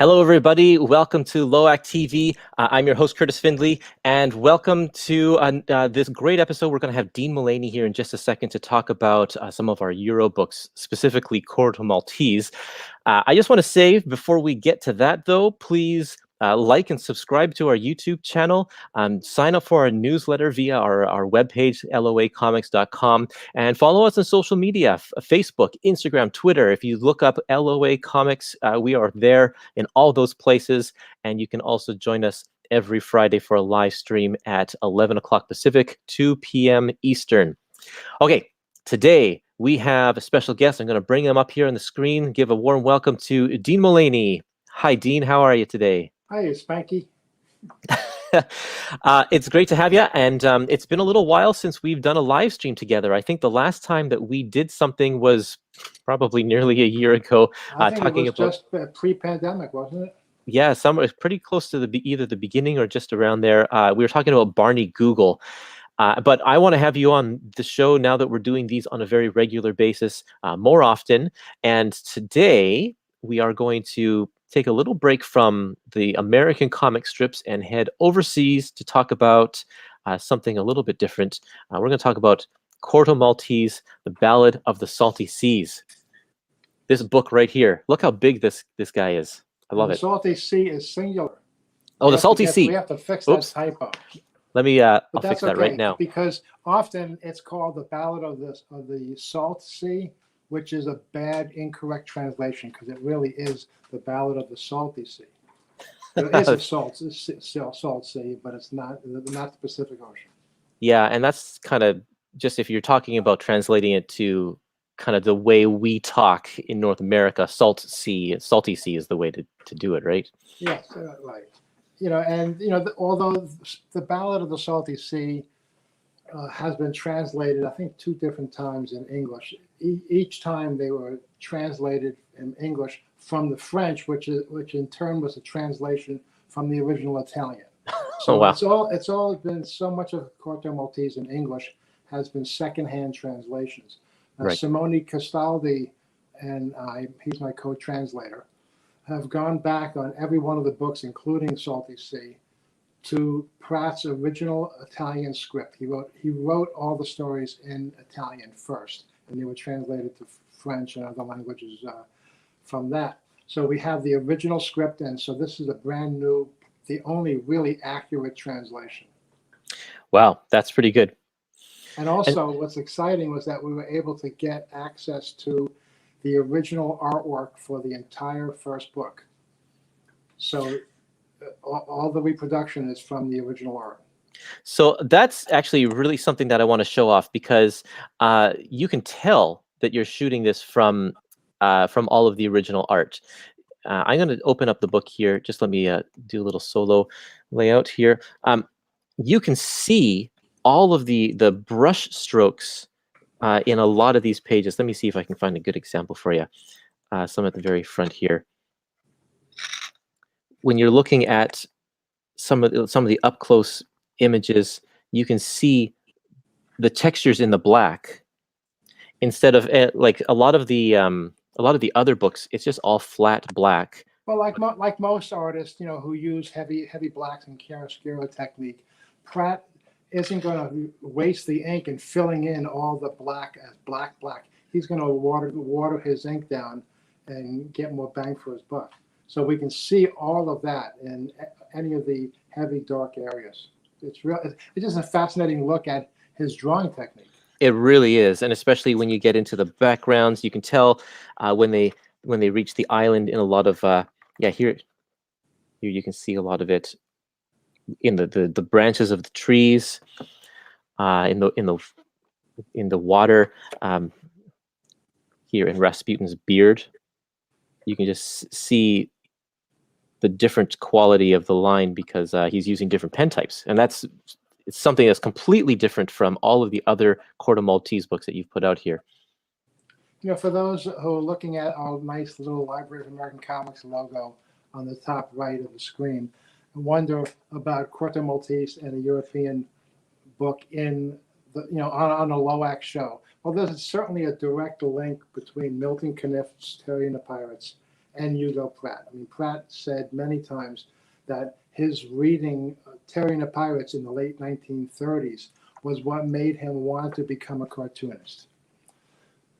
Hello, everybody. Welcome to LOAC-TV. I'm your host, Kurtis Findlay, and welcome to this great episode. We're going to have Dean Mullaney here in just a second to talk about some of our Euro books, specifically Corto Maltese. I just want to say, before we get to that, though, please like and subscribe to our YouTube channel. Sign up for our newsletter via our webpage, LOAComics.com, and follow us on social media, Facebook, Instagram, Twitter. If you look up LOA Comics, we are there in all those places, and you can also join us every Friday for a live stream at 11 o'clock Pacific, 2 p.m. Eastern. Okay, today we have a special guest. I'm going to bring him up here on the screen. Give a warm welcome to Dean Mullaney. Hi, Dean. How are you today? Hi, Spanky. It's great to have you, and it's been a little while since we've done a live stream together. I think the last time that we did something was probably nearly a year ago. I think it was just pre-pandemic, wasn't it? Yeah, summer is pretty close to either the beginning or just around there. We were talking about Barney Google. But I want to have you on the show now that we're doing these on a very regular basis more often. And today we are going to take a little break from the American comic strips and head overseas to talk about something a little bit different. We're going to talk about Corto Maltese, the Ballad of the Salty Seas. This book right here. Look how big this guy is. I love it. The Salty Sea is singular. Oh, the Salty Sea. We have to fix that typo. Let me, I'll fix that right now. Because often it's called the Ballad of the Salt Sea, which is a bad, incorrect translation, because it really is the Ballad of the Salty Sea. It is a salt sea, but it's not the Pacific Ocean. Yeah, and that's kind of just if you're talking about translating it to kind of the way we talk in North America, salty sea is the way to do it, right? Yes, right. Although the Ballad of the Salty Sea has been translated, I think, 2 different times in English. Each time they were translated in English from the French, which in turn was a translation from the original Italian. So it's all been so much of Corto Maltese in English has been secondhand translations. Right. Simone Castaldi and he's my co-translator, have gone back on every one of the books, including Salty Sea, to Pratt's original Italian script. He wrote all the stories in Italian first, and they were translated to French and other languages from that. So we have the original script, and so this is a brand new, the only really accurate translation. Wow, that's pretty good. And also, what's exciting was that we were able to get access to the original artwork for the entire first book. So all the reproduction is from the original art. So that's actually really something that I want to show off, because you can tell that you're shooting this from all of the original art. I'm going to open up the book here. Just let me do a little solo layout here. You can see all of the brush strokes in a lot of these pages. Let me see if I can find a good example for you. Some at the very front here. When you're looking at some of the up close images, you can see the textures in the black instead of like a lot of the other books. It's just all flat black. Well, like most artists, who use heavy blacks and chiaroscuro technique, Pratt isn't going to waste the ink in filling in all the black as black. He's going to water his ink down and get more bang for his buck. So we can see all of that in any of the heavy dark areas. It's just a fascinating look at his drawing technique. It really is, and especially when you get into the backgrounds, you can tell when they reach the island in a lot of here you can see a lot of it in the branches of the trees, in the water, here in Rasputin's beard. You can just see the different quality of the line because he's using different pen types, and it's something that's completely different from all of the other Corto Maltese books that you've put out here. For those who are looking at our nice little Library of American Comics logo on the top right of the screen, and wonder about Corto Maltese and a European book in on a LOAC show. Well, there's certainly a direct link between Milton Caniff's Terry and the Pirates and Hugo Pratt. I mean, Pratt said many times that his reading Terry and the Pirates in the late 1930s was what made him want to become a cartoonist.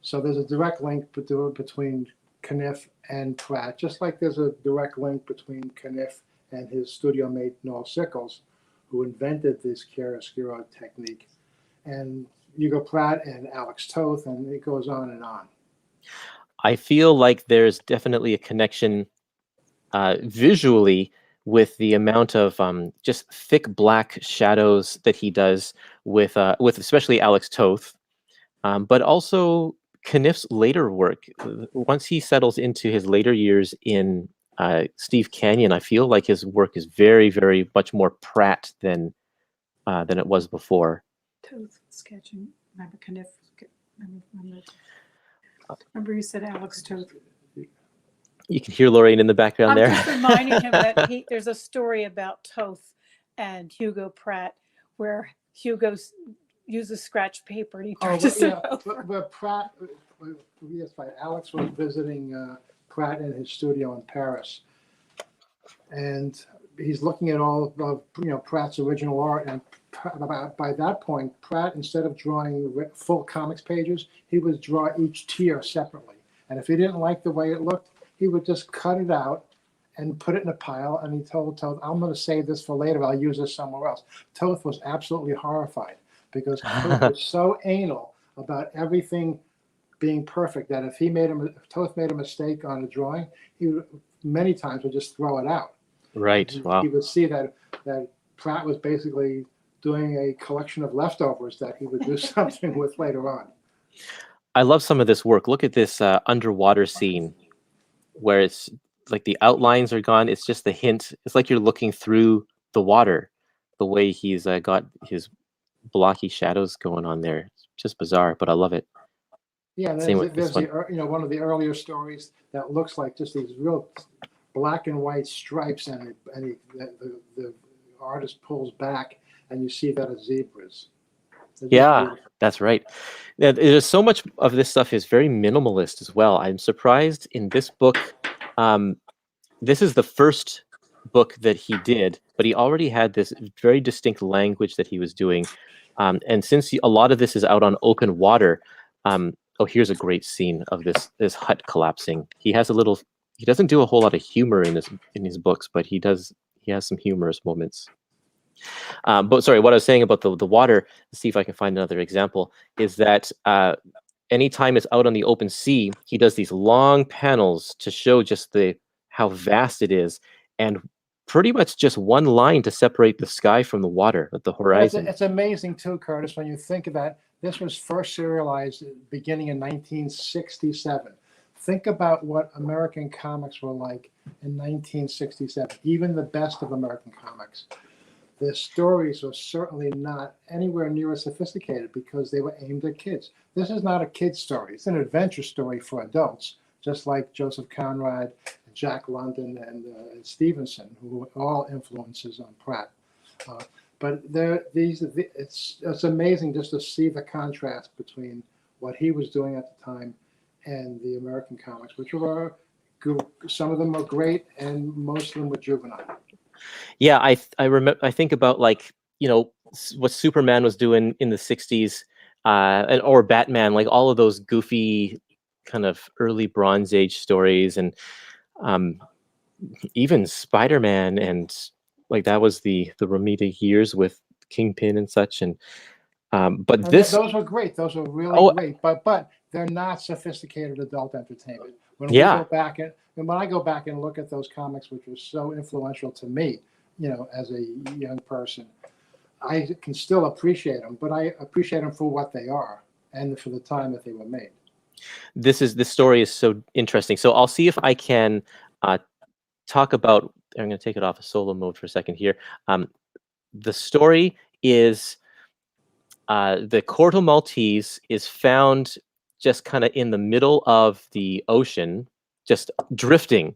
So there's a direct link between Caniff and Pratt, just like there's a direct link between Caniff and his studio mate Noel Sickles, who invented this chiaroscuro technique, and Hugo Pratt and Alex Toth, and it goes on and on. I feel like there's definitely a connection visually with the amount of just thick black shadows that he does with especially Alex Toth, but also Caniff's later work. Once he settles into his later years in Steve Canyon, I feel like his work is very, very much more Pratt than it was before. Toth sketching. Remember Caniff? Remember you said Alex Toth. You can hear Lorraine in the background there. I'm just reminding him that there's a story about Toth and Hugo Pratt where Hugo uses scratch paper and he turns it over. But Pratt, yes, right. Alex was visiting Pratt in his studio in Paris, and he's looking at all of Pratt's original art. And by that point, Pratt, instead of drawing full comics pages, he would draw each tier separately. And if he didn't like the way it looked, he would just cut it out and put it in a pile. And he told Toth, "I'm going to save this for later. I'll use this somewhere else." Toth was absolutely horrified because Toth was so anal about everything being perfect that if Toth made a mistake on a drawing, he would, many times would just throw it out. Right. Wow. He would see that Pratt was basically doing a collection of leftovers that he would do something with later on. I love some of this work. Look at this underwater scene where it's like the outlines are gone. It's just the hint. It's like you're looking through the water, the way he's got his blocky shadows going on there. It's just bizarre, but I love it. Yeah, there's one of the earlier stories that looks like just these real black and white stripes, and the artist pulls back, and you see that as zebras. Yeah, that's right. There's so much of this stuff is very minimalist as well. I'm surprised in this book. This is the first book that he did, but he already had this very distinct language that he was doing. And since a lot of this is out on open water, oh, here's a great scene of this hut collapsing. He doesn't do a whole lot of humor in his books, but he has some humorous moments. But sorry, what I was saying about the water, let's see if I can find another example, is that anytime it's out on the open sea, he does these long panels to show just how vast it is, and pretty much just one line to separate the sky from the water, the horizon. It's amazing too, Kurtis, when you think of that. This was first serialized beginning in 1967. Think about what American comics were like in 1967, even the best of American comics. The stories were certainly not anywhere near as sophisticated because they were aimed at kids. This is not a kid's story. It's an adventure story for adults, just like Joseph Conrad, Jack London, and Stevenson, who were all influences on Pratt. But it's amazing just to see the contrast between what he was doing at the time and the American comics, which were some of them were great and most of them were juvenile. Yeah, I remember. I think about what Superman was doing in the '60s, or Batman, like all of those goofy kind of early Bronze Age stories, and even Spider-Man, and like that was the Romita years with Kingpin and such. And those were great. Those were really great. But they're not sophisticated adult entertainment. When I go back and look at those comics, which were so influential to me, as a young person, I can still appreciate them, but I appreciate them for what they are and for the time that they were made. This story is so interesting. So I'll see if I can talk about. I'm going to take it off of solo mode for a second here. The story is the Corto Maltese is found just kind of in the middle of the ocean, just drifting,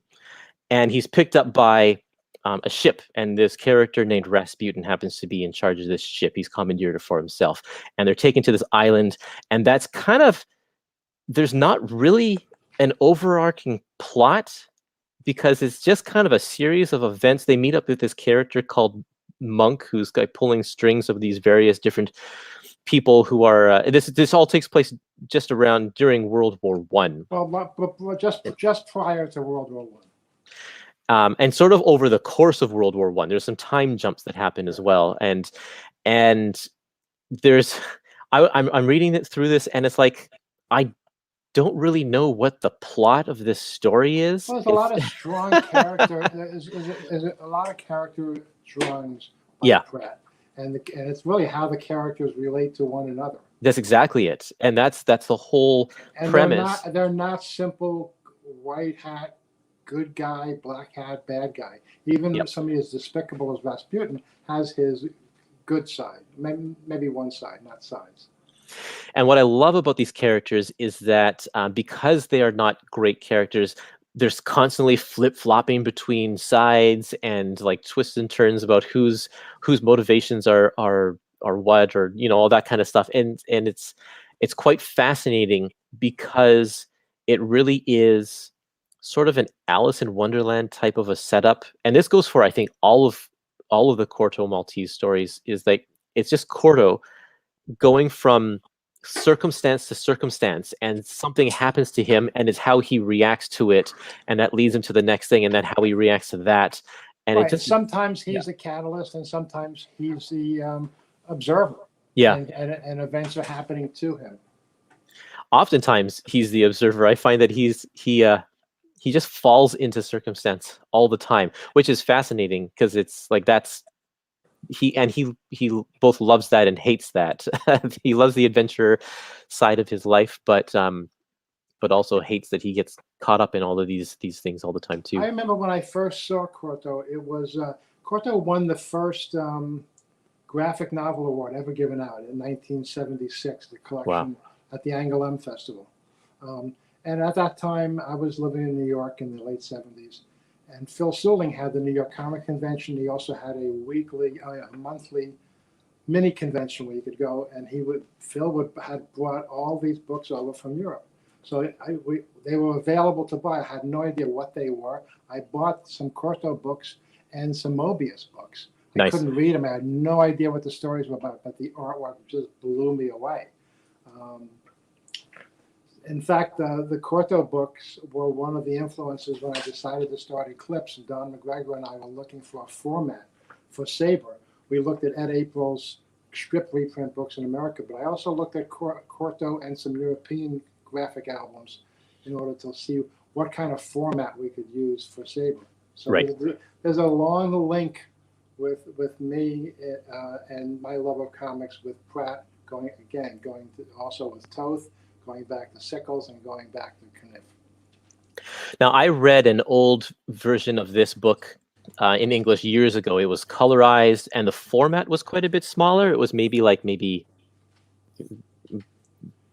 and he's picked up by a ship, and this character named Rasputin happens to be in charge of this ship. He's commandeered it for himself, and they're taken to this island, and that's there's not really an overarching plot. because it's just kind of a series of events. They meet up with this character called Monk, who's like pulling strings of these various different people who are. This all takes place just around during World War One. Well, but just prior to World War One. And sort of over the course of World War One, there's some time jumps that happen as well, and there's I'm reading it through this, and it's like I don't really know what the plot of this story is. Well, there's a lot of strong character. There's a lot of character drawings by Pratt, and it's really how the characters relate to one another. That's exactly it, and that's the whole premise. They're not simple white hat, good guy, black hat, bad guy. Even somebody as despicable as Rasputin has his good side, maybe one side, not sides. And what I love about these characters is that because they are not great characters, there's constantly flip-flopping between sides and like twists and turns about whose motivations are what, or all that kind of stuff. And it's quite fascinating because it really is sort of an Alice in Wonderland type of a setup. And this goes for, I think, all of the Corto Maltese stories. Is like it's just Corto going from circumstance to circumstance, and something happens to him, and it's how he reacts to it, and that leads him to the next thing, and then how he reacts to that. And it just sometimes he's the catalyst, and sometimes he's the observer. Yeah, and events are happening to him. Oftentimes he's the observer. I find that he just falls into circumstance all the time, which is fascinating because it's like he both loves that and hates that. He loves the adventure side of his life, but also hates that he gets caught up in all of these things all the time too. I remember when I first saw Corto, it was Corto won the first graphic novel award ever given out in 1976, the collection at the Angoulême Festival. And at that time, I was living in New York in the late 70s. And Phil Seuling had the New York Comic Convention. He also had a monthly mini convention where you could go, and Phil had brought all these books over from Europe. So they were available to buy. I had no idea what they were. I bought some Corto books and some Mobius books. I couldn't read them. I had no idea what the stories were about, but the artwork just blew me away. In fact, the Corto books were one of the influences when I decided to start Eclipse. And Don McGregor and I were looking for a format for Saber. We looked at Ed April's strip reprint books in America, but I also looked at Corto and some European graphic albums in order to see what kind of format we could use for Saber. So there's a long link with me and my love of comics with Pratt, going also with Toth, going back to Sickles, and going back to Kniff. Now, I read an old version of this book in English years ago. It was colorized, and the format was quite a bit smaller. It was maybe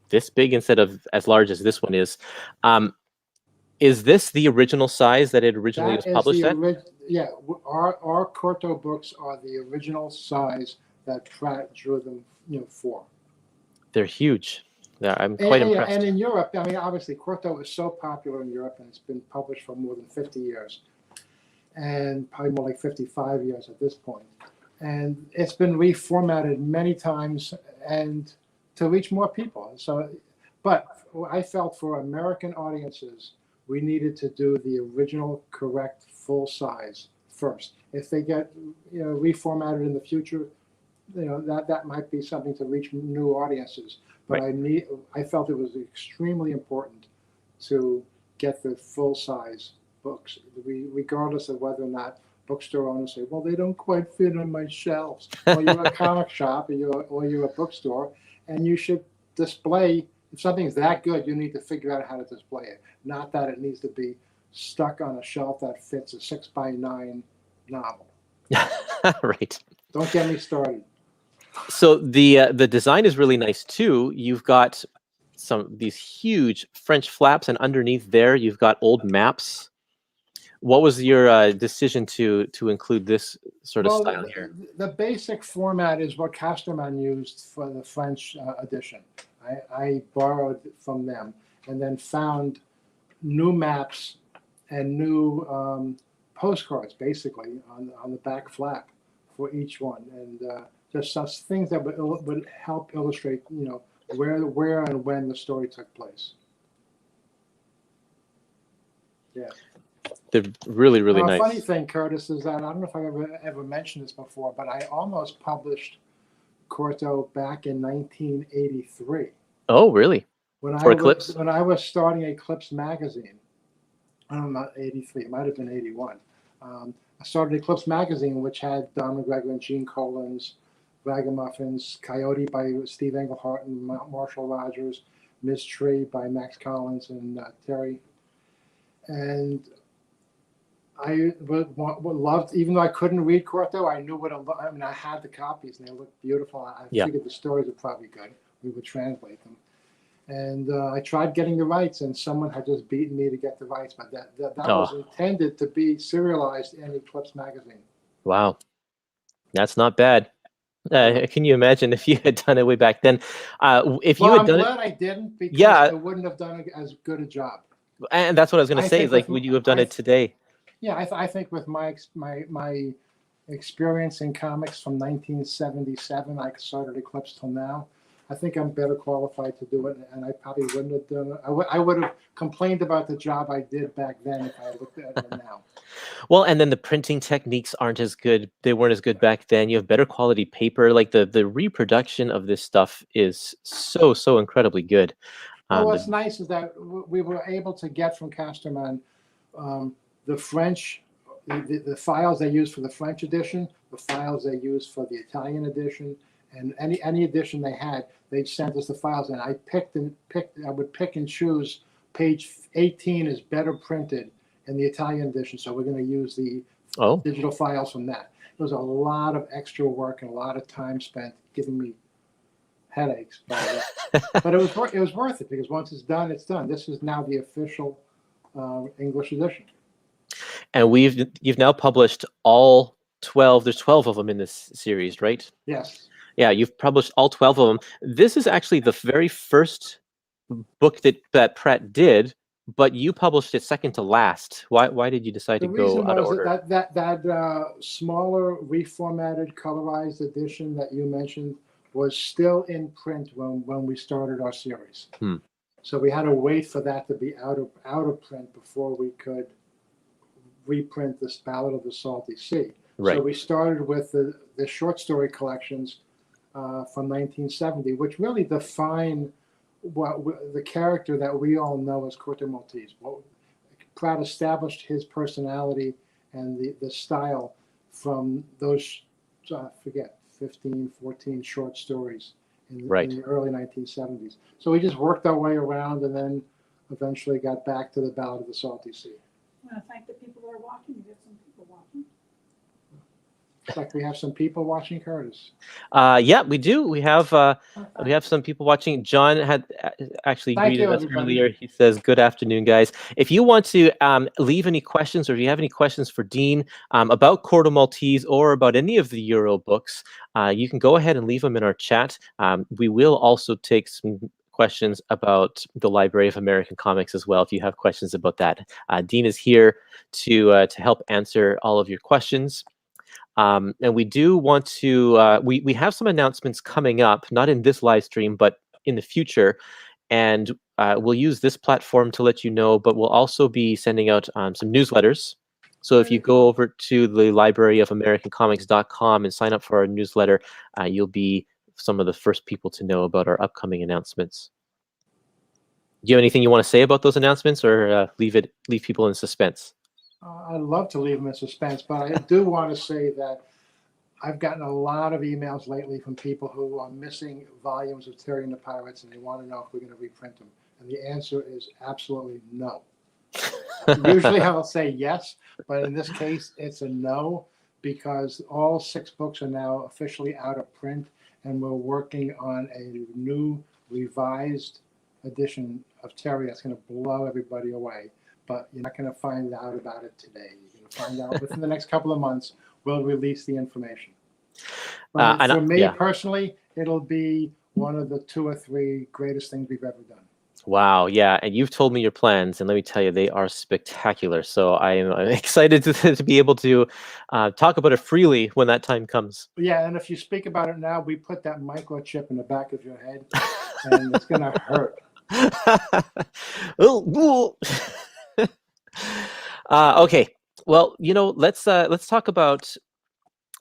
this big instead of as large as this one is. Is this the original size that it originally was published at? Yeah, our Corto books are the original size that Pratt drew them for. They're huge. I'm quite impressed. And in Europe, I mean, obviously, Corto is so popular in Europe, and it's been published for more than 50 years, and probably more like 55 years at this point. And it's been reformatted many times and to reach more people. So, but I felt for American audiences, we needed to do the original, correct, full size first. If they get reformatted in the future, that might be something to reach new audiences. But I felt it was extremely important to get the full size books, regardless of whether or not bookstore owners say, well, they don't quite fit on my shelves. Or you're a comic shop, or you're a bookstore, and you should display. If something's that good, you need to figure out how to display it. Not that it needs to be stuck on a shelf that fits a 6x9 novel. Right. Don't get me started. So the design is really nice too. You've got these huge French flaps, and underneath there you've got old maps. What was your decision to include this sort of style here? The basic format is what Casterman used for the French edition. I borrowed from them and then found new maps and new postcards, basically, on the back flap for each one, and just such things that would help illustrate, where and when the story took place. Yeah. They're really, really nice. Funny thing, Kurtis, is that I don't know if I ever mentioned this before, but I almost published Corto back in 1983. Oh, really? For Eclipse? When I was starting Eclipse magazine. Not 83, it might have been 81. I started Eclipse magazine, which had Don McGregor and Gene Colan's Ragamuffins, Coyote by Steve Englehart and Marshall Rogers, Miss Tree by Max Collins and Terry. And I loved, even though I couldn't read Corto, I knew I had the copies and they looked beautiful. I figured the stories were probably good. We would translate them. And I tried getting the rights, and someone had just beaten me to get the rights. But that was intended to be serialized in Eclipse magazine. Wow, that's not bad. Can you imagine if you had done it way back then? If you had done it, I didn't, because I wouldn't have done as good a job. And that's what I was going to say. Is like, would you have done it today? Yeah, I think with my experience in comics from 1977, I started Eclipse till now. I think I'm better qualified to do it, and I probably wouldn't have done it. I would have complained about the job I did back then if I looked at it now. Well, and then the printing techniques aren't as good. They weren't as good back then. You have better quality paper. Like the reproduction of this stuff is so incredibly good. Well, what's nice is that we were able to get from Casterman the French, the files they used for the French edition, the files they used for the Italian edition, and any edition they had, they'd sent us the files, and I would pick and choose. Page 18 is better printed in the Italian edition, so we're going to use the digital files from that. There was a lot of extra work and a lot of time spent giving me headaches, but it was worth it, because once it's done, it's done. This is now the official English edition. And you've now published all 12. There's 12 of them in this series, right? Yes. Yeah, you've published all 12 of them. This is actually the very first book that Pratt did, but you published it second to last. Why did you decide to go out of order? The reason was that smaller, reformatted, colorized edition that you mentioned was still in print when we started our series. So we had to wait for that to be out of print before we could reprint this Ballad of the Salty Sea. Right. So we started with the short story collections from 1970, which really define the character that we all know as Corto Maltese. Pratt established his personality and the style from those, 15, 14 short stories in the early 1970s. So we just worked our way around and then eventually got back to the Ballad of the Salty Sea. I want to thank the people that are watching. We have some people watching. Looks like we have some people watching, Kurtis. Yeah, we do. We have some people watching. John had actually greeted us earlier. He says, "Good afternoon, guys. If you want to leave any questions, or if you have any questions for Dean about Corto Maltese or about any of the Euro books, you can go ahead and leave them in our chat. We will also take some questions about the Library of American Comics as well, if you have questions about that. Dean is here to help answer all of your questions. And we do want to, we have some announcements coming up, not in this live stream, but in the future. And we'll use this platform to let you know, but we'll also be sending out some newsletters. So if you go over to the libraryofamericancomics.com and sign up for our newsletter, you'll be some of the first people to know about our upcoming announcements. Do you have anything you want to say about those announcements, or leave people in suspense? I'd love to leave them in suspense, but I do want to say that I've gotten a lot of emails lately from people who are missing volumes of Terry and the Pirates, and they want to know if we're going to reprint them. And the answer is absolutely no. Usually I'll say yes, but in this case, it's a no, because all 6 books are now officially out of print, and we're working on a new revised edition of Terry that's going to blow everybody away. But you're not going to find out about it today. You're going to find out within the next couple of months. We'll release the information. But for me personally, it'll be one of the 2 or 3 greatest things we've ever done. Wow, yeah, and you've told me your plans, and let me tell you, they are spectacular. So I'm excited to be able to talk about it freely when that time comes. Yeah, and if you speak about it now, we put that microchip in the back of your head, and it's gonna hurt. Okay, well, let's talk about.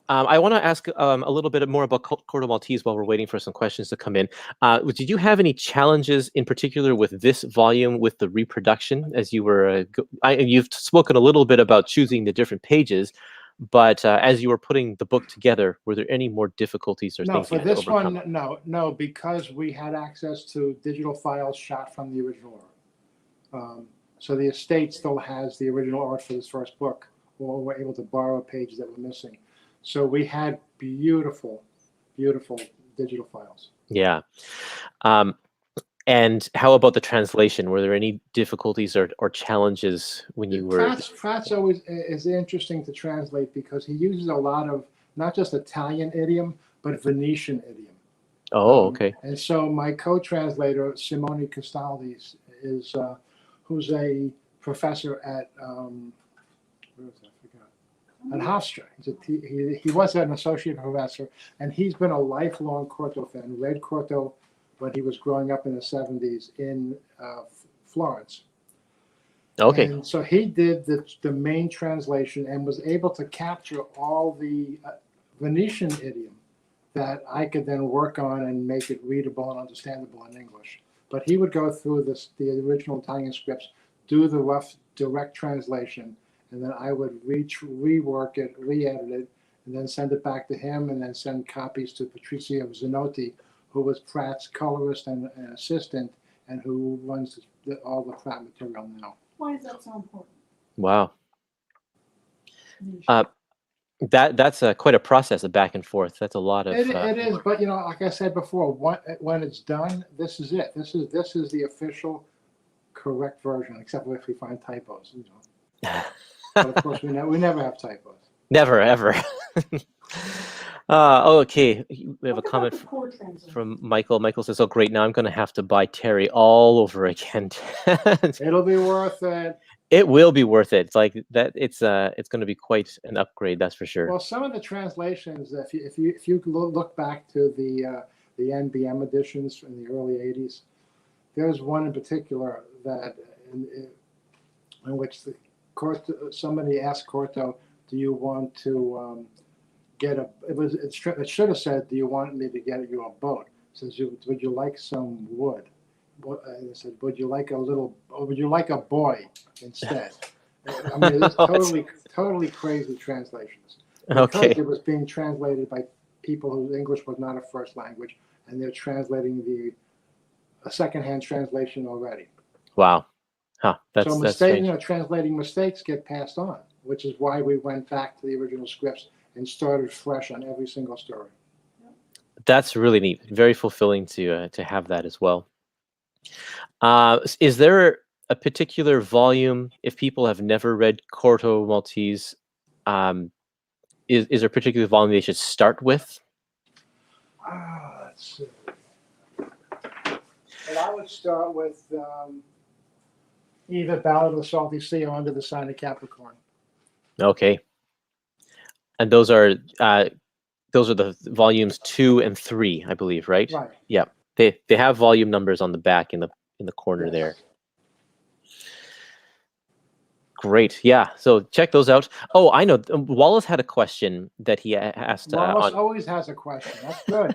I want to ask a little bit more about Corto Maltese while we're waiting for some questions to come in. Did you have any challenges in particular with this volume with the reproduction as you were? You've spoken a little bit about choosing the different pages, but as you were putting the book together, were there any more difficulties or No, things for you had to this overcome? one, no, because we had access to digital files shot from the original art. So the estate still has the original art for this first book, or we're able to borrow pages that were missing. So we had beautiful, beautiful digital files. Yeah. And how about the translation? Were there any difficulties or challenges when you were? Pratt's always is interesting to translate because he uses a lot of not just Italian idiom, but Venetian idiom. Oh, okay. And so my co-translator, Simone Castaldi, is who's a professor at where was that? I forgot. At Hofstra. He was an associate professor, and he's been a lifelong Corto fan. Read Corto when he was growing up in the 70s in Florence. Okay. And so he did the main translation and was able to capture all the Venetian idiom that I could then work on and make it readable and understandable in English. But he would go through the original Italian scripts, do the rough direct translation, and then I would rework it, re-edit it, and then send it back to him, and then send copies to Patrizio Zanotti, who was Pratt's colorist and assistant, and who runs all the Pratt material now. Why is that so important? Wow. That's quite a process of back and forth. That's a lot of. It is, but like I said before, when it's done, this is it. This is the official, correct version, except if we find typos. But of course, we never have typos. Never ever. Okay. We have a comment from Michael. Michael says, "Oh, great! Now I'm going to have to buy Terry all over again." It'll be worth it. It will be worth it. It's like that. It's going to be quite an upgrade, that's for sure. Well, some of the translations, if you look back to the NBM editions from the early '80s, there's one in particular that in which somebody asked Corto, "Do you want to get a?" It should have said, "Do you want me to get you a boat?" It says, "Would you like some wood?" And it said, "Would you like a boy instead?" I mean, it's totally crazy translations. Okay. Because it was being translated by people whose English was not a first language, and they're translating a secondhand translation already. Wow. Huh. So strange. Translating mistakes get passed on, which is why we went back to the original scripts and started fresh on every single story. That's really neat. Very fulfilling to have that as well. Is there a particular volume, if people have never read Corto Maltese, is there a particular volume they should start with? Let's see. And I would start with either Ballad of the Salty Sea or Under the Sign of Capricorn. Okay. And those are the volumes 2 and 3, I believe, right? Right. Yeah. They have volume numbers on the back in the corner there. Great. Yeah. So check those out. Oh, I know. Wallace had a question that he asked. Wallace always has a question. That's good.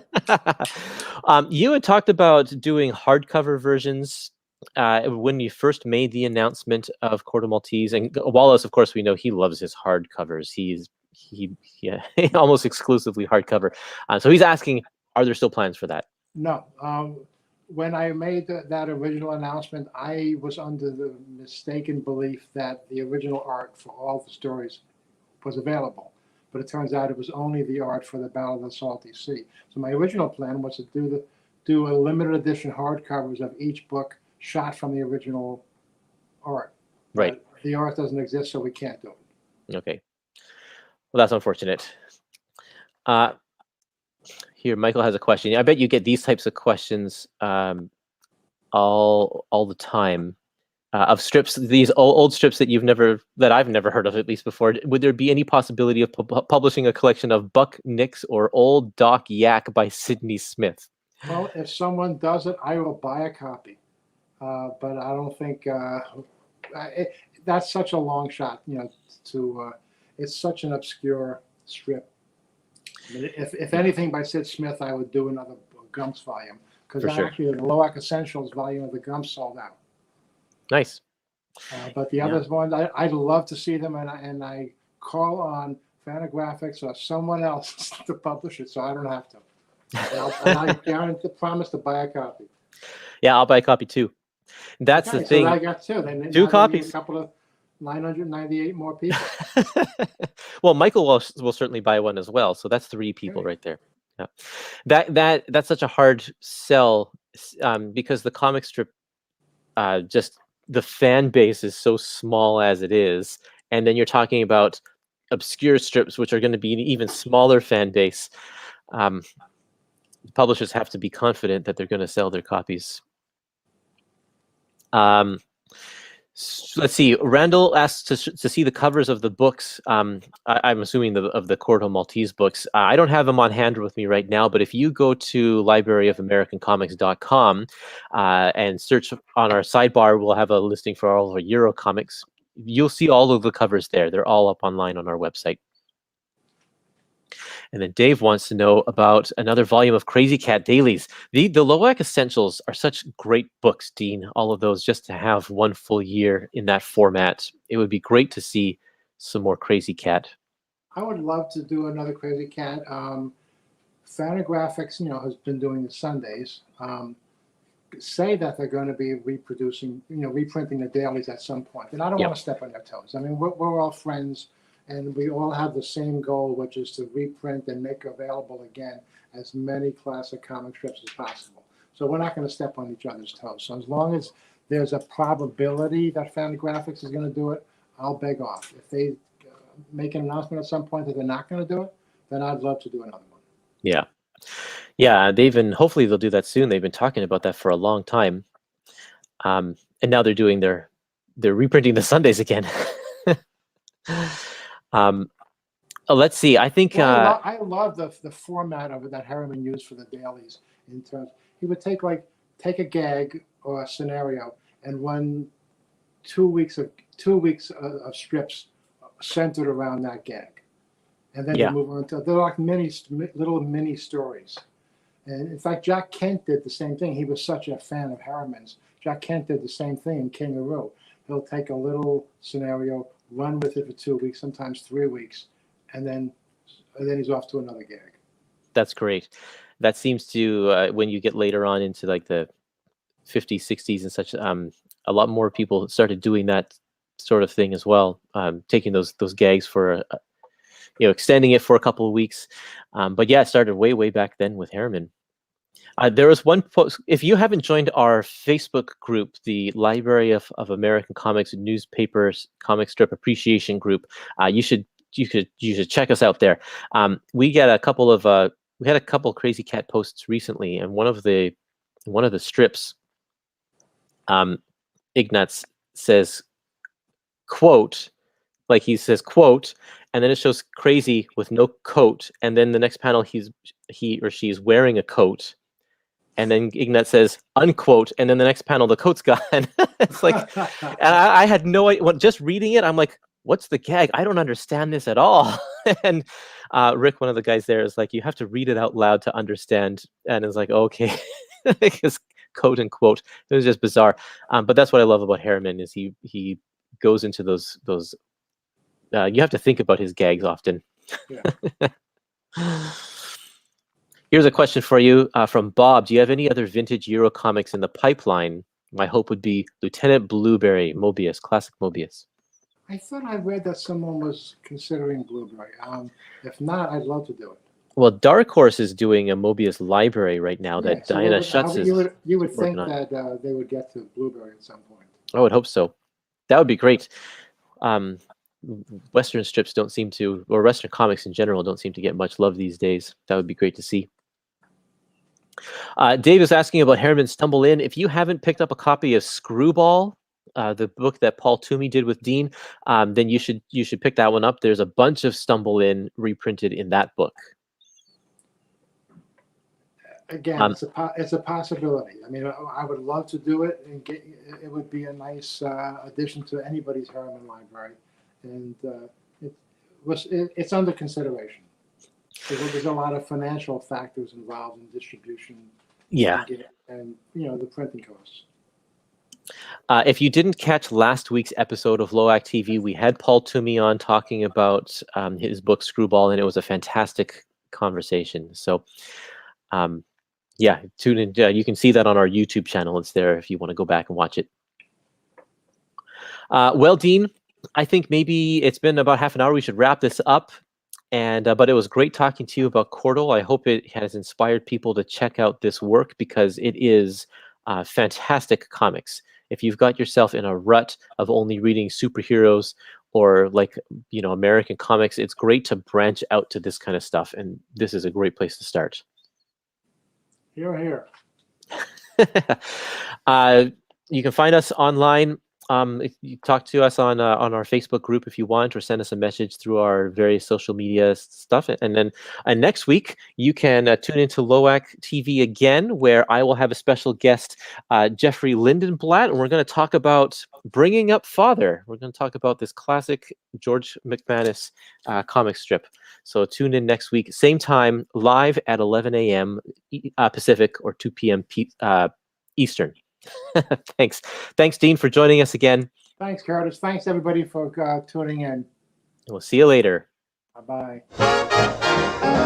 You had talked about doing hardcover versions when you first made the announcement of Corto Maltese, and Wallace, of course, we know he loves his hardcovers. He almost exclusively hardcover. So he's asking, are there still plans for that? No. When I made that original announcement, I was under the mistaken belief that the original art for all the stories was available. But it turns out it was only the art for the Ballad of the Salty Sea. So my original plan was to do a limited edition hardcovers of each book shot from the original art. Right. But the art doesn't exist, so we can't do it. Okay. Well, that's unfortunate. Here, Michael has a question. I bet you get these types of questions all the time of strips, these old strips that I've never heard of, at least before. Would there be any possibility of publishing a collection of Buck Nix or Old Doc Yak by Sidney Smith? Well, if someone does it, I will buy a copy. But I don't think that's such a long shot, it's such an obscure strip. I mean, if anything by Sid Smith, I would do another Gumps volume, because actually the LOAC Essentials volume of the Gumps sold out. Nice. But the other ones, I'd love to see them, and I call on Fantagraphics or someone else to publish it, so I don't have to. And I guarantee, promise to buy a copy. Yeah, I'll buy a copy too. That's the thing. So I got two. Then 2 copies. A couple of 998 more people. Well, Michael will certainly buy one as well. So that's 3 people right there. Yeah. That's such a hard sell because the comic strip, just the fan base is so small as it is, and then you're talking about obscure strips, which are going to be an even smaller fan base. Publishers have to be confident that they're going to sell their copies. Let's see. Randall asks to see the covers of the books. I'm assuming of the Corto Maltese books. I don't have them on hand with me right now, but if you go to libraryofamericancomics.com and search on our sidebar, we'll have a listing for all of our EuroComics. You'll see all of the covers there. They're all up online on our website. And then Dave wants to know about another volume of Crazy Cat Dailies. The LOAC Essentials are such great books, Dean. All of those, just to have one full year in that format. It would be great to see some more Crazy Cat. I would love to do another Crazy Cat. Fantagraphics, has been doing the Sundays. Say that they're going to be reprinting the dailies at some point. And I don't want to step on their toes. I mean, we're all friends. And we all have the same goal, which is to reprint and make available again as many classic comic strips as possible. So we're not going to step on each other's toes. So as long as there's a probability that Fantagraphics is going to do it, I'll beg off. If they make an announcement at some point that they're not going to do it, then I'd love to do another one. Yeah. Hopefully they'll do that soon. They've been talking about that for a long time. And now they're doing they're reprinting the Sundays again. Let's see. I think I love the format of it that Harriman used for the dailies. In terms, he would take a gag or a scenario and run 2 weeks of strips centered around that gag, and then they move on to they're like little mini stories. And in fact, Jack Kent did the same thing. He was such a fan of Harriman's. Jack Kent did the same thing in Kangaroo. He'll take a little scenario, run with it for 2 weeks, sometimes 3 weeks, and then he's off to another gag. That's great. That seems to when you get later on into like the 50s, 60s and such, a lot more people started doing that sort of thing as well, taking those gags for extending it for a couple of weeks. But yeah, it started way back then with Harriman. There was one post. If you haven't joined our Facebook group, the Library of American Comics Newspapers Comic Strip Appreciation Group, you should check us out there. We had a couple of Crazy Cat posts recently, and one of the strips, Ignatz says, quote, like he says quote, and then it shows Crazy with no coat, and then the next panel he or she is wearing a coat. And then Ignatz says, unquote, and then the next panel, the coat's gone. It's like, and I had no idea. Just reading it, I'm like, what's the gag? I don't understand this at all. And Rick, one of the guys there, is like, you have to read it out loud to understand. And it's like, okay, because quote and quote, it was just bizarre. But that's what I love about Harriman is he goes into those. You have to think about his gags often. Yeah. Here's a question for you from Bob. Do you have any other vintage EuroComics in the pipeline? My hope would be Lieutenant Blueberry, Mobius, classic Mobius. I thought I read that someone was considering Blueberry. If not, I'd love to do it. Well, Dark Horse is doing a Mobius library right now that Diana Schutz is. You would think that they would get to Blueberry at some point. I would hope so. That would be great. Western strips don't seem to, or Western comics in general, don't seem to get much love these days. That would be great to see. Dave is asking about Herman Stumble In. If you haven't picked up a copy of Screwball, the book that Paul Toomey did with Dean, then you should pick that one up. There's a bunch of Stumble In reprinted in that book. Again, it's a possibility. I mean, I would love to do it, and it would be a nice addition to anybody's Herman library, and it's under consideration. There's a lot of financial factors involved in distribution. Yeah, and the printing costs. If you didn't catch last week's episode of LOAC-TV, we had Paul Toomey on talking about his book Screwball, and it was a fantastic conversation. So, yeah, tune in. You can see that on our YouTube channel. It's there if you want to go back and watch it. Well, Dean, I think maybe it's been about half an hour. We should wrap this up. But it was great talking to you about Corto. I hope it has inspired people to check out this work because it is fantastic comics. If you've got yourself in a rut of only reading superheroes or American comics, it's great to branch out to this kind of stuff, and this is a great place to start. Hear, hear. You can find us online. If you talk to us on our Facebook group if you want, or send us a message through our various social media stuff. And then next week, you can tune into LOAC-TV again, where I will have a special guest, Jeffrey Lindenblatt, and we're going to talk about Bringing Up Father. We're going to talk about this classic George McManus comic strip. So tune in next week, same time, live at 11 a.m. Pacific or 2 p.m. Eastern. Thanks, Dean, for joining us again. Thanks, Curtis. Thanks, everybody, for tuning in. And we'll see you later. Bye-bye.